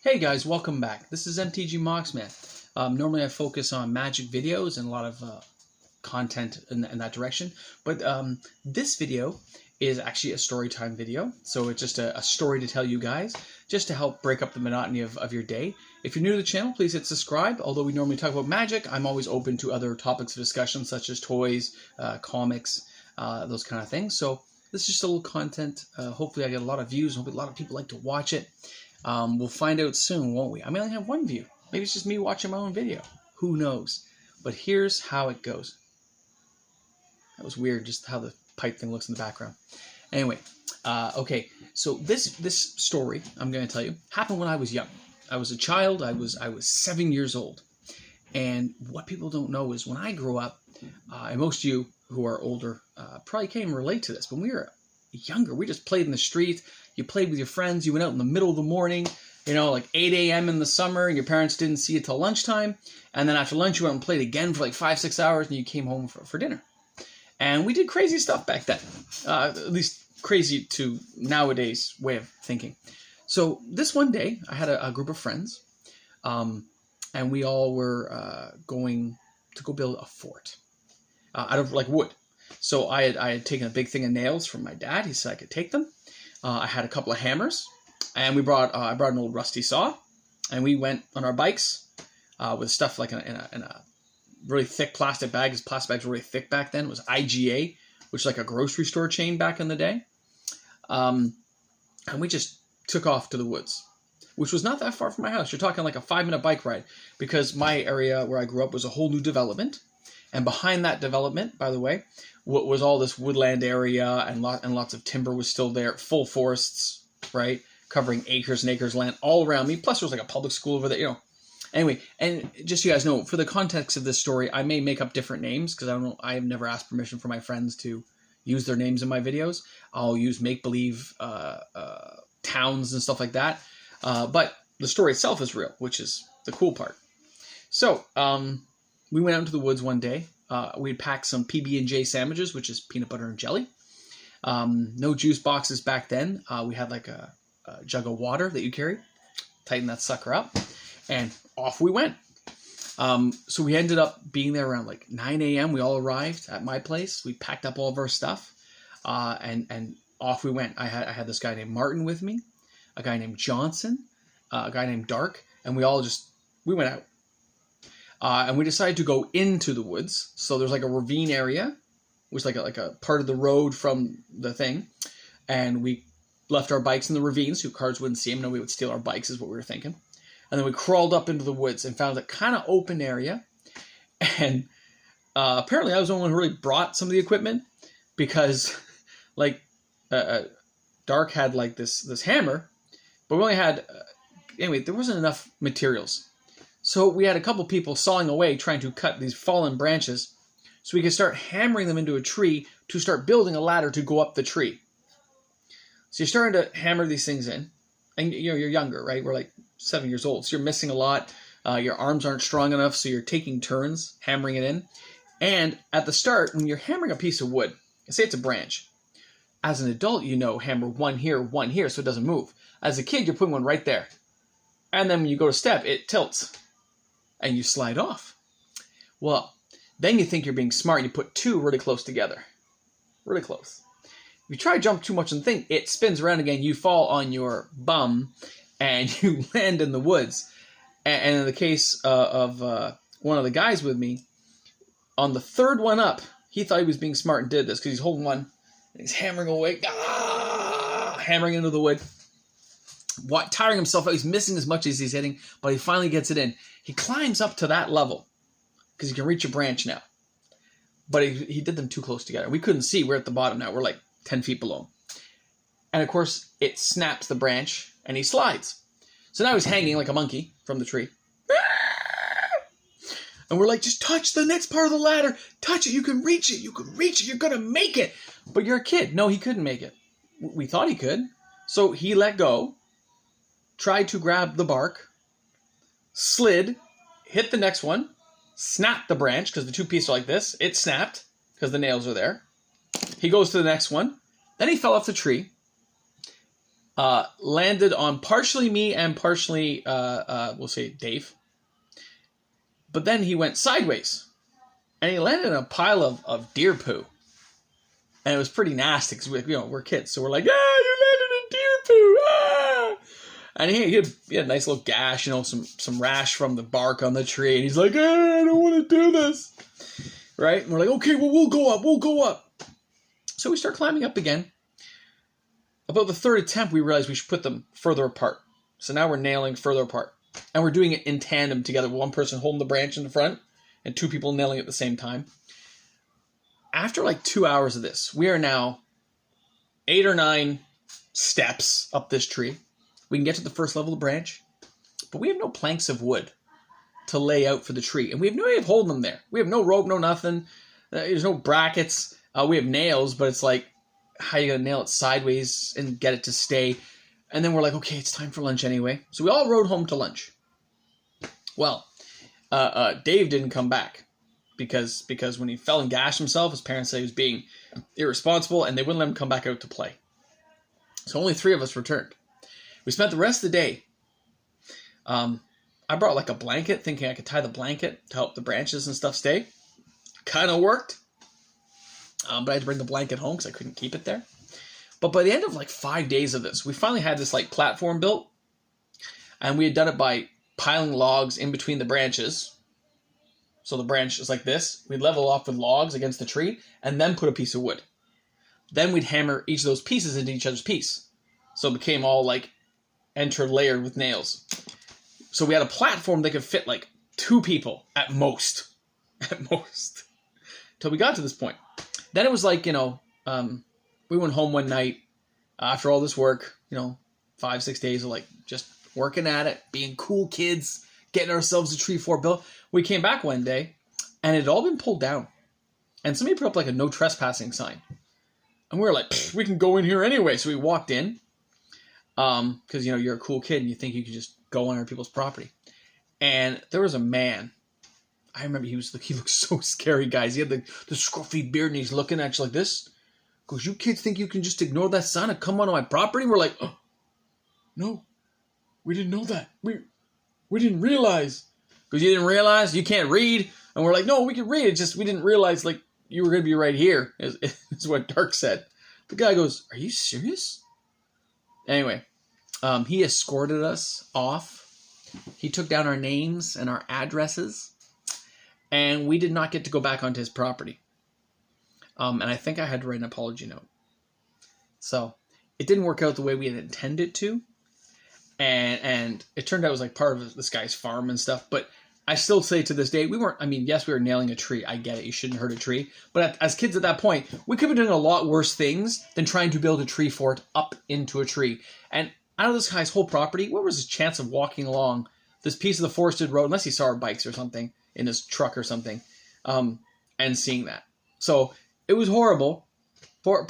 Hey guys, welcome back. This is MTG Moxman. Normally I focus on magic videos and a lot of content in that direction, but this video is actually a story time video. So it's just a story to tell you guys, just to help break up the monotony of your day. If you're new to the channel, please hit subscribe. Although we normally talk about magic, I'm always open to other topics of discussion, such as toys, comics, those kind of things. So this is just a little content. Hopefully I get a lot of views. Hopefully a lot of people like to watch it. We'll find out soon, won't we? I may only have one view. Maybe it's just me watching my own video. Who knows? But here's how it goes. That was weird, just how the pipe thing looks in the background. Anyway, okay. So this story I'm going to tell you happened when I was young. I was a child. I was 7 years old. And what people don't know is when I grew up, and most of you who are older probably can't even relate to this, but when we were younger, we just played in the street. You played with your friends. You went out in the middle of the morning, you know, like 8 a.m. in the summer. And your parents didn't see you till lunchtime. And then after lunch, you went and played again for like 5-6 hours. And you came home for dinner. And we did crazy stuff back then, at least crazy to nowadays way of thinking. So this one day, I had a group of friends. And we all were going to go build a fort out of like wood. So I had taken a big thing of nails from my dad. He said I could take them. I had a couple of hammers, and we brought I brought an old rusty saw, and we went on our bikes with stuff like in a really thick plastic bag. Because plastic bags were really thick back then. It was IGA, which is like a grocery store chain back in the day. And we just took off to the woods, which was not that far from my house. You're talking like a 5-minute bike ride, because my area where I grew up was a whole new development. And behind that development, by the way, was all this woodland area, and lots of timber was still there, full forests, right, covering acres and acres of land all around me. Plus, there was like a public school over there, you know. Anyway, and just so you guys know, for the context of this story, I may make up different names because I have never asked permission from my friends to use their names in my videos. I'll use make-believe towns and stuff like that. But the story itself is real, which is the cool part. So, we went out into the woods one day. We'd packed some PB&J sandwiches, which is peanut butter and jelly. No juice boxes back then. We had like a jug of water that you carry. Tighten that sucker up. And off we went. So we ended up being there around like 9 a.m. We all arrived at my place. We packed up all of our stuff. And off we went. I had this guy named Martin with me. A guy named Johnson. A guy named Dark. And we went out. And we decided to go into the woods. So there's like a ravine area, which is like a part of the road from the thing. And we left our bikes in the ravine so cars wouldn't see them. Nobody would steal our bikes is what we were thinking. And then we crawled up into the woods and found a kind of open area. And apparently I was the only one who really brought some of the equipment, because like Dark had like this hammer, but we only had, anyway, there wasn't enough materials. So we had a couple people sawing away trying to cut these fallen branches so we could start hammering them into a tree to start building a ladder to go up the tree. So you're starting to hammer these things in, and you're younger, right? We're like 7 years old, so you're missing a lot. Your arms aren't strong enough, so you're taking turns hammering it in. And at the start, when you're hammering a piece of wood, say it's a branch, as an adult, you know, hammer one here, so it doesn't move. As a kid, you're putting one right there. And then when you go to step, it tilts. And you slide off. Well, then you think you're being smart, and you put two really close together. Really close. If you try to jump too much on the thing, it spins around again, you fall on your bum, and you land in the woods. And in the case of one of the guys with me, on the third one up, he thought he was being smart and did this, because he's holding one, and he's hammering away, hammering into the wood. Tiring himself out. He's missing as much as he's hitting, but he finally gets it in. He climbs up to that level because he can reach a branch now. But he did them too close together. We couldn't see. We're at the bottom now. We're like 10 feet below. And of course, it snaps the branch and he slides. So now he's hanging like a monkey from the tree. And we're like, just touch the next part of the ladder. Touch it. You can reach it. You can reach it. You're going to make it. But you're a kid. No, he couldn't make it. We thought he could. So he let go. Tried to grab the bark, slid, hit the next one, snapped the branch, because the two pieces are like this. It snapped, because the nails are there. He goes to the next one. Then he fell off the tree. landed on partially me and partially, we'll say, Dave. But then he went sideways. And he landed in a pile of deer poo. And it was pretty nasty because we're kids. So we're like, you landed in deer poo. Ah! And he had a nice little gash, some rash from the bark on the tree. And he's like, I don't want to do this. Right? And we're like, okay, well, we'll go up. So we start climbing up again. About the third attempt, we realized we should put them further apart. So now we're nailing further apart. And we're doing it in tandem together. One person holding the branch in the front and two people nailing it at the same time. After like 2 hours of this, we are now 8 or 9 steps up this tree. We can get to the first level of the branch, but we have no planks of wood to lay out for the tree. And we have no way of holding them there. We have no rope, no nothing. There's no brackets. We have nails, but it's like, how are you going to nail it sideways and get it to stay? And then we're like, okay, it's time for lunch anyway. So we all rode home to lunch. Well, Dave didn't come back because when he fell and gashed himself, his parents said he was being irresponsible and they wouldn't let him come back out to play. So only 3 of us returned. We spent the rest of the day. I brought like a blanket thinking I could tie the blanket to help the branches and stuff stay. Kind of worked. But I had to bring the blanket home because I couldn't keep it there. But by the end of like 5 days of this, we finally had this like platform built. And we had done it by piling logs in between the branches. So the branch is like this. We'd level off with logs against the tree and then put a piece of wood. Then we'd hammer each of those pieces into each other's piece. So it became all like interlayered with nails. So we had a platform that could fit like 2 people at most. At most. Till we got to this point. Then it was like, we went home one night after all this work, 5-6 days of like just working at it, being cool kids, getting ourselves a tree fort built. We came back one day and it had all been pulled down. And somebody put up like a no trespassing sign. And we were like, we can go in here anyway. So we walked in because, you're a cool kid and you think you can just go on other people's property. And there was a man. I remember he looked so scary, guys. He had the scruffy beard and he's looking at you like this. Goes, you kids think you can just ignore that sign and come onto my property? We're like, oh, no, we didn't know that. We didn't realize. Because you didn't realize? You can't read? And we're like, no, we can read. It's just we didn't realize like you were going to be right here, is what Dark said. The guy goes, are you serious? Anyway, he escorted us off. He took down our names and our addresses. And we did not get to go back onto his property. And I think I had to write an apology note. So it didn't work out the way we had intended to. And it turned out it was like part of this guy's farm and stuff. But I still say to this day, yes, we were nailing a tree. I get it. You shouldn't hurt a tree. But as kids at that point, we could have been doing a lot worse things than trying to build a tree fort up into a tree. And out of this guy's whole property, what was his chance of walking along this piece of the forested road, unless he saw our bikes or something in his truck or something, and seeing that. So it was horrible. Poor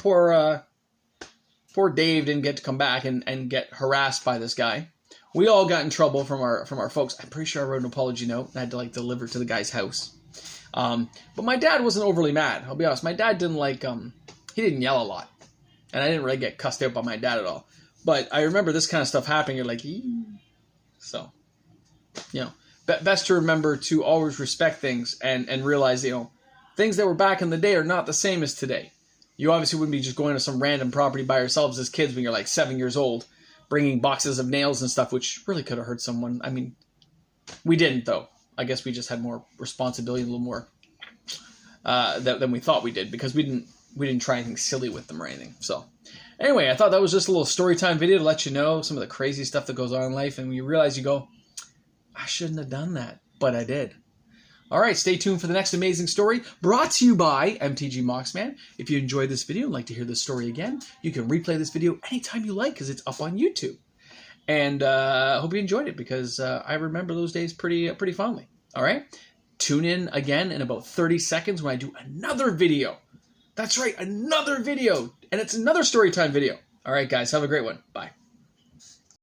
Dave didn't get to come back and get harassed by this guy. We all got in trouble from our folks. I'm pretty sure I wrote an apology note and I had to like deliver it to the guy's house. But my dad wasn't overly mad. I'll be honest. My dad didn't he didn't yell a lot. And I didn't really get cussed out by my dad at all. But I remember this kind of stuff happening. You're like, ee. So, best to remember to always respect things and realize, things that were back in the day are not the same as today. You obviously wouldn't be just going to some random property by yourselves as kids when you're like 7 years old, bringing boxes of nails and stuff, which really could have hurt someone. I mean, we didn't, though. I guess we just had more responsibility, a little more than we thought we did, because we didn't try anything silly with them or anything. So anyway, I thought that was just a little story time video to let you know some of the crazy stuff that goes on in life, and when you realize, you go, I shouldn't have done that, but I did. All right, stay tuned for the next amazing story, brought to you by MTG Moxman. If you enjoyed this video and like to hear this story again, you can replay this video anytime you like because it's up on YouTube. And I hope you enjoyed it because I remember those days pretty fondly. All right, tune in again in about 30 seconds when I do another video. That's right, another video, and it's another story time video. All right, guys, have a great one. Bye.